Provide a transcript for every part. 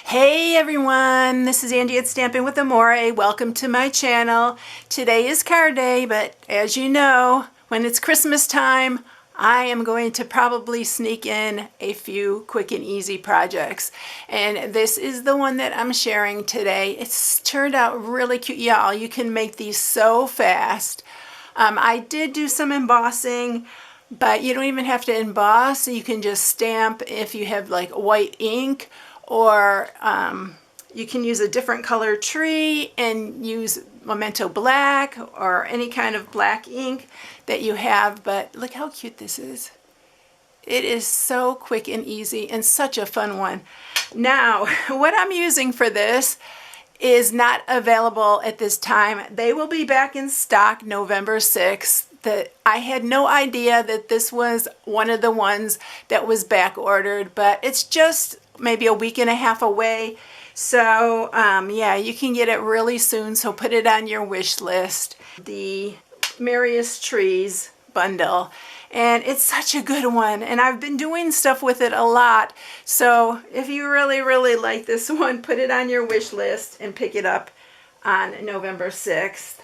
Hey everyone, this is Angie at Stamping with Amore. Welcome to my channel. Today is card day, but as you know, when it's Christmas time, I am going to probably sneak in a few quick and easy projects. And this is the one that I'm sharing today. It's turned out really cute, y'all. You can make these so fast. I did do some embossing, but you don't even have to emboss. You can just stamp if you have like white ink, or you can use a different color tree and use Memento Black or any kind of black ink that you have. But look how cute this is. It is so quick and easy and such a fun one. Now, what I'm using for this is not available at this time. They will be back in stock November 6th. I had no idea that this was one of the ones that was back ordered, but it's just maybe a week and a half away. So yeah, you can get it really soon, so put it on your wish list. The Merriest Trees bundle, and it's such a good one, and I've been doing stuff with it a lot. So if you really like this one, put it on your wish list and pick it up on November 6th.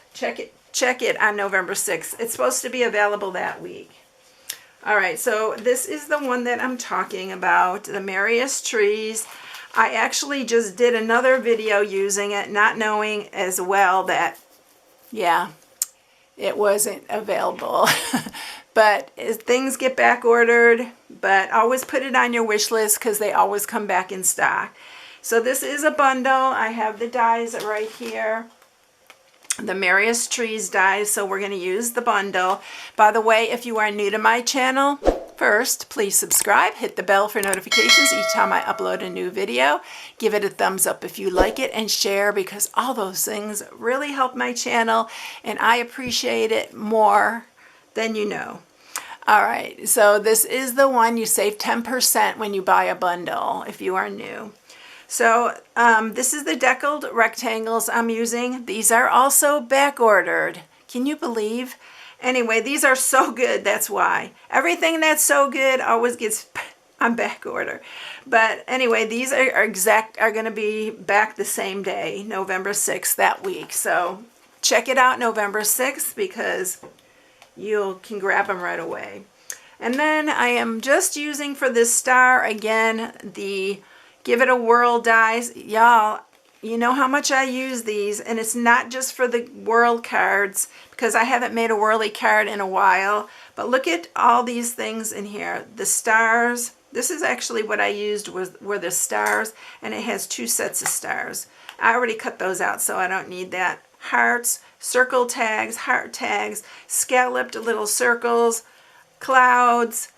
Check it on November 6th. It's supposed to be available that week. All right, so this is the one that I'm talking about, the Merriest Trees. I actually just did another video using it, not knowing as well that, yeah, it wasn't available. But as things get back ordered, but always put it on your wish list because they always come back in stock. So this is a bundle. I have the dies right here, the Merriest Trees dies, so we're going to use the bundle. By the way, if you are new to my channel, first, please subscribe, hit the bell for notifications each time I upload a new video. Give it a thumbs up if you like it, and share, because all those things really help my channel, and I appreciate it more than you know. All right, so this is the one you save 10% when you buy a bundle if you are new. So this is the deckled rectangles I'm using. These are also back ordered. Can you believe? Anyway, these are so good, that's why. Everything that's so good always gets on back order. But anyway, these are going to be back the same day, November 6th, that week. So check it out November 6th, because you can grab them right away. And then I am just using for this star, again, the Give It a Whirl dies. Y'all, you know how much I use these, and it's not just for the whirl cards, because I haven't made a whirly card in a while. But look at all these things in here. The stars. This is actually what I used were the stars, and it has 2 sets of stars. I already cut those out, so I don't need that. Hearts, circle tags, heart tags, scalloped little circles, clouds,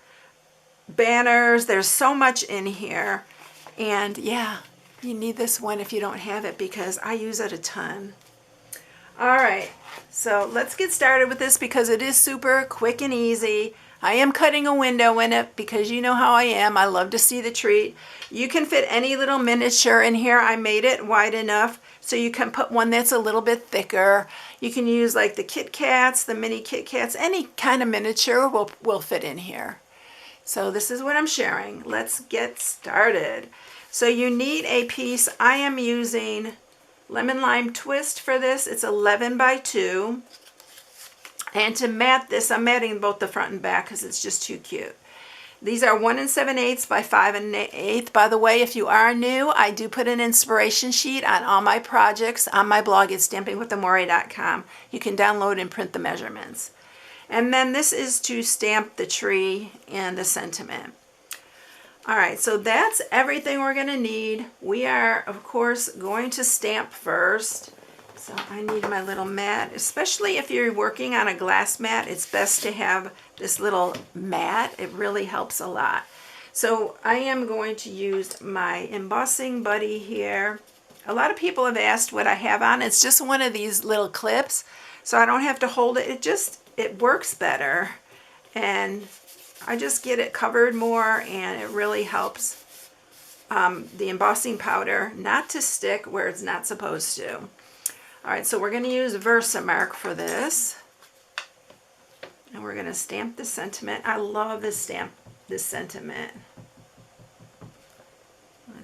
banners. There's so much in here. And yeah, you need this one if you don't have it, because I use it a ton. All right, so let's get started with this because it is super quick and easy. I am cutting a window in it because you know how I am. I love to see the treat. You can fit any little miniature in here. I made it wide enough so you can put one that's a little bit thicker. You can use like the Kit Kats, the mini Kit Kats, any kind of miniature will fit in here. So this is what I'm sharing. Let's get started. So you need a piece. I am using Lemon Lime Twist for this. It's 11 by 2. And to mat this, I'm matting both the front and back because it's just too cute. These are 1 7/8 by 5 1/8. By the way, if you are new, I do put an inspiration sheet on all my projects on my blog at StampingWithAmore.com. You can download and print the measurements. And then this is to stamp the tree and the sentiment. All right, so that's everything we're going to need. We are, of course, going to stamp first. So I need my little mat, especially if you're working on a glass mat. It's best to have this little mat. It really helps a lot. So I am going to use my embossing buddy here. A lot of people have asked what I have on. It's just one of these little clips, so I don't have to hold it. It works better, and I just get it covered more, and it really helps the embossing powder not to stick where it's not supposed to. All right, so we're going to use Versamark for this, and we're going to stamp the sentiment. I love this sentiment.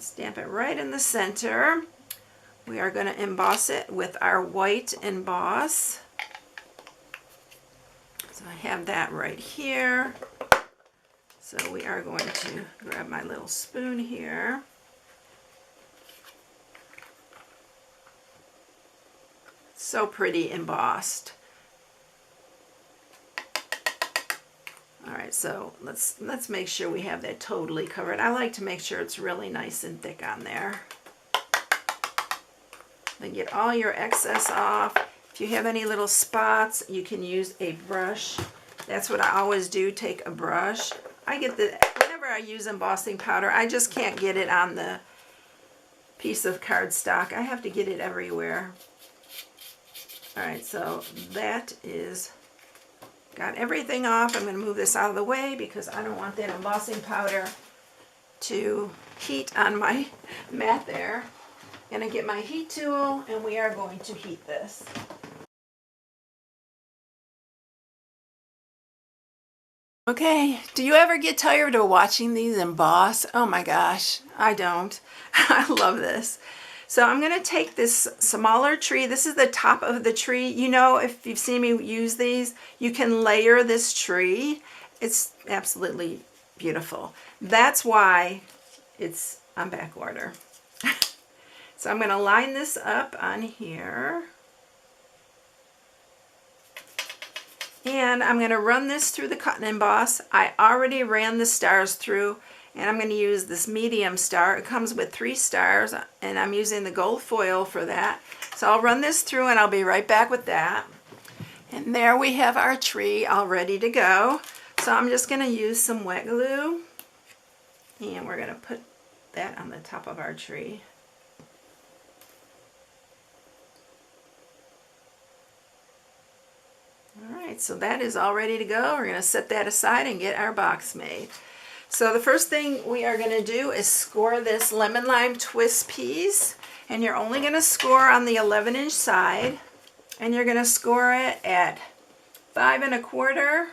Stamp it right in the center. We are going to emboss it with our white emboss. So I have that right here. So we are going to grab my little spoon here. So pretty embossed. All right, so let's make sure we have that totally covered. I like to make sure it's really nice and thick on there. Then get all your excess off. If you have any little spots, you can use a brush. That's what I always do, take a brush. Whenever I use embossing powder, I just can't get it on the piece of cardstock. I have to get it everywhere. All right, so that is, got everything off. I'm going to move this out of the way because I don't want that embossing powder to heat on my mat there. I'm going to get my heat tool and we are going to heat this. Okay, do you ever get tired of watching these emboss? Oh my gosh, I don't. I love this. So I'm going to take this smaller tree. This is the top of the tree. You know, if you've seen me use these, you can layer this tree. It's absolutely beautiful. That's why it's on back order. So I'm going to line this up on here. And I'm going to run this through the cut and emboss. I already ran the stars through, and I'm going to use this medium star. It comes with 3 stars, and I'm using the gold foil for that. So I'll run this through, and I'll be right back with that. And there we have our tree all ready to go. So I'm just going to use some wet glue, and we're going to put that on the top of our tree. Alright, so that is all ready to go. We're going to set that aside and get our box made. So the first thing we are going to do is score this lemon lime twist piece. And you're only going to score on the 11-inch side. And you're going to score it at 5 1/4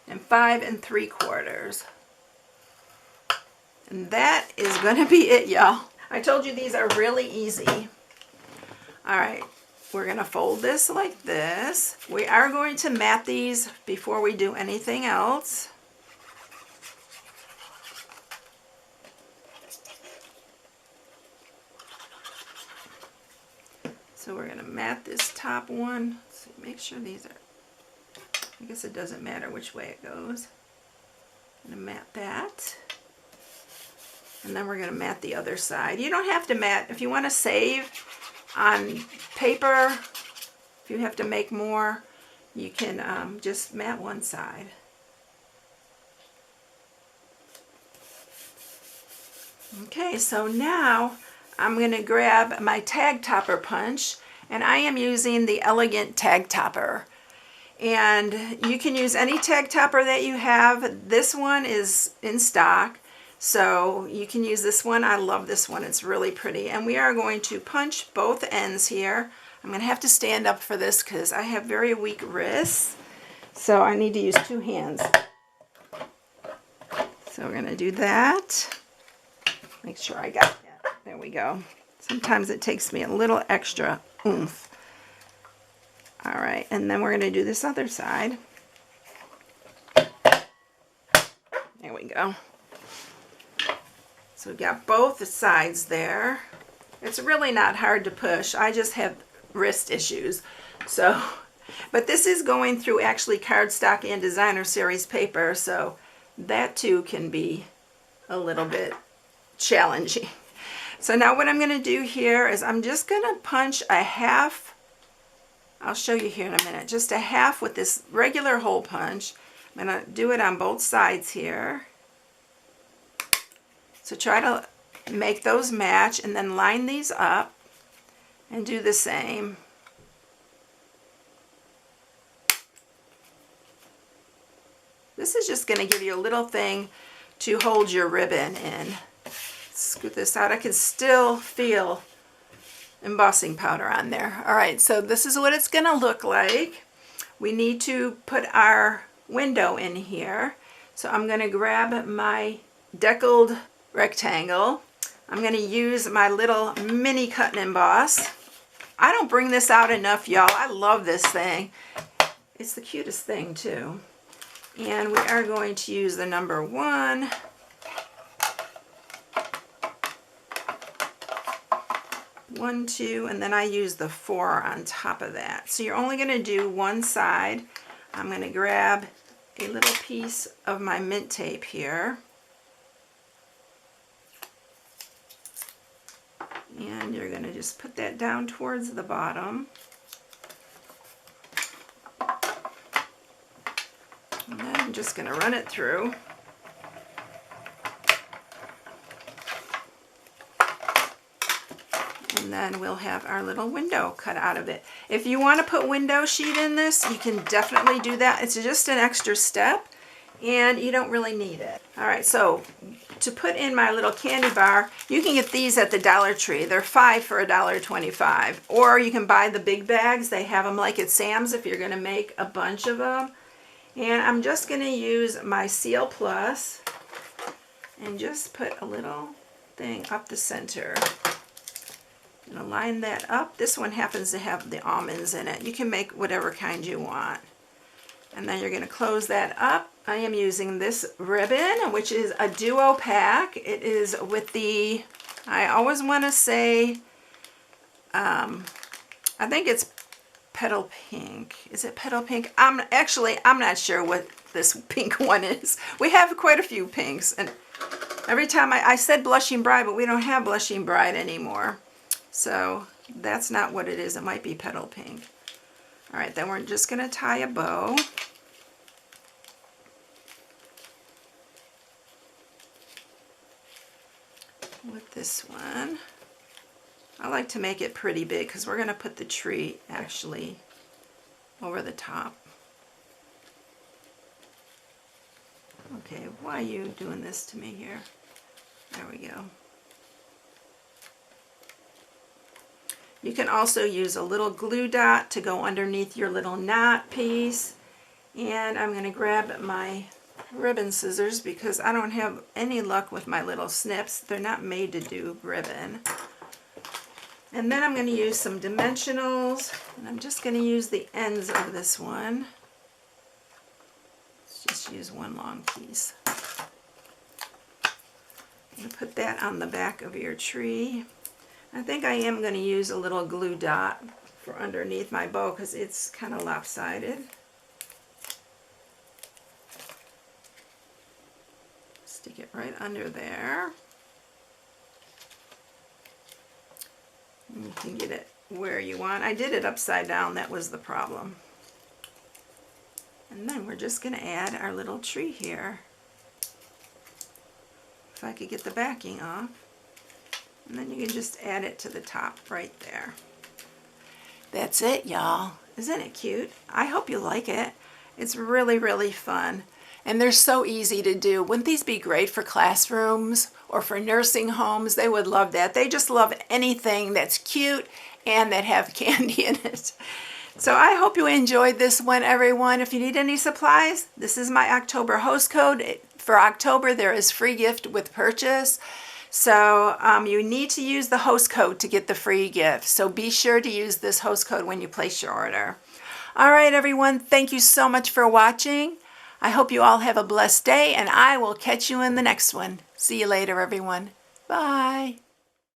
and 5 3/4. And that is going to be it, y'all. I told you these are really easy. Alright. We're going to fold this like this. We are going to mat these before we do anything else. So we're going to mat this top one. So make sure these are, I guess it doesn't matter which way it goes. I'm going to mat that. And then we're going to mat the other side. You don't have to mat. If you want to save on paper, if you have to make more, you can just mat one side. Okay, so now I'm going to grab my tag topper punch, and I am using the Elegant tag topper. And you can use any tag topper that you have. This one is in stock, so you can use this one. I love this one. It's really pretty. And we are going to punch both ends here. I'm going to have to stand up for this because I have very weak wrists, so I need to use 2 hands. So we're going to do that. Make sure I got that. There we go. Sometimes it takes me a little extra oomph. All right, and then we're going to do this other side. There we go. So we've got both sides there. It's really not hard to push. I just have wrist issues. So, but this is going through actually cardstock and designer series paper, so that too can be a little bit challenging. So now what I'm going to do here is I'm just going to punch a half. I'll show you here in a minute. Just a half with this regular hole punch. I'm going to do it on both sides here. So try to make those match and then line these up and do the same. This is just going to give you a little thing to hold your ribbon in. Scoot this out. I can still feel embossing powder on there. All right, so this is what it's going to look like. We need to put our window in here. So I'm going to grab my deckled rectangle. I'm going to use my little mini cut and emboss. I don't bring this out enough, y'all. I love this thing. It's the cutest thing too. And we are going to use the number 1. 1, 2, and then I use the 4 on top of that. So you're only going to do one side. I'm going to grab a little piece of my mint tape here. And you're going to just put that down towards the bottom. And then I'm just going to run it through. And then we'll have our little window cut out of it. If you want to put window sheet in this, you can definitely do that. It's just an extra step and you don't really need it. All right, so to put in my little candy bar, you can get these at the Dollar Tree. They're 5 for $1.25. Or you can buy the big bags. They have them like at Sam's if you're going to make a bunch of them. And I'm just going to use my Seal Plus and just put a little thing up the center. I'm going to line that up. This one happens to have the almonds in it. You can make whatever kind you want. And then you're going to close that up. I am using this ribbon, which is a duo pack. It is with the, I always want to say, I think it's Petal Pink. Is it Petal Pink? I'm not sure what this pink one is. We have quite a few pinks. And every time I said Blushing Bride, but we don't have Blushing Bride anymore. So that's not what it is. It might be Petal Pink. All right, then we're just going to tie a bow. With this one. I like to make it pretty big because we're going to put the tree actually over the top. Okay, why are you doing this to me here? There we go. You can also use a little glue dot to go underneath your little knot piece. And I'm going to grab my ribbon scissors because I don't have any luck with my little snips. They're not made to do ribbon. And then I'm going to use some dimensionals. And I'm just going to use the ends of this one. Let's just use one long piece. I'm going to put that on the back of your tree. I think I am going to use a little glue dot for underneath my bow because it's kind of lopsided. Stick it right under there. And you can get it where you want. I did it upside down, that was the problem. And then we're just going to add our little tree here. If I could get the backing off. And then you can just add it to the top right there. That's it, y'all. Isn't it cute? I hope you like it. It's really, really fun. And they're so easy to do. Wouldn't these be great for classrooms or for nursing homes? They would love that. They just love anything that's cute and that have candy in it. So I hope you enjoyed this one, everyone. If you need any supplies, this is my October host code. For October, there is free gift with purchase. So you need to use the host code to get the free gift. So be sure to use this host code when you place your order. All right, everyone. Thank you so much for watching. I hope you all have a blessed day, and I will catch you in the next one. See you later, everyone. Bye.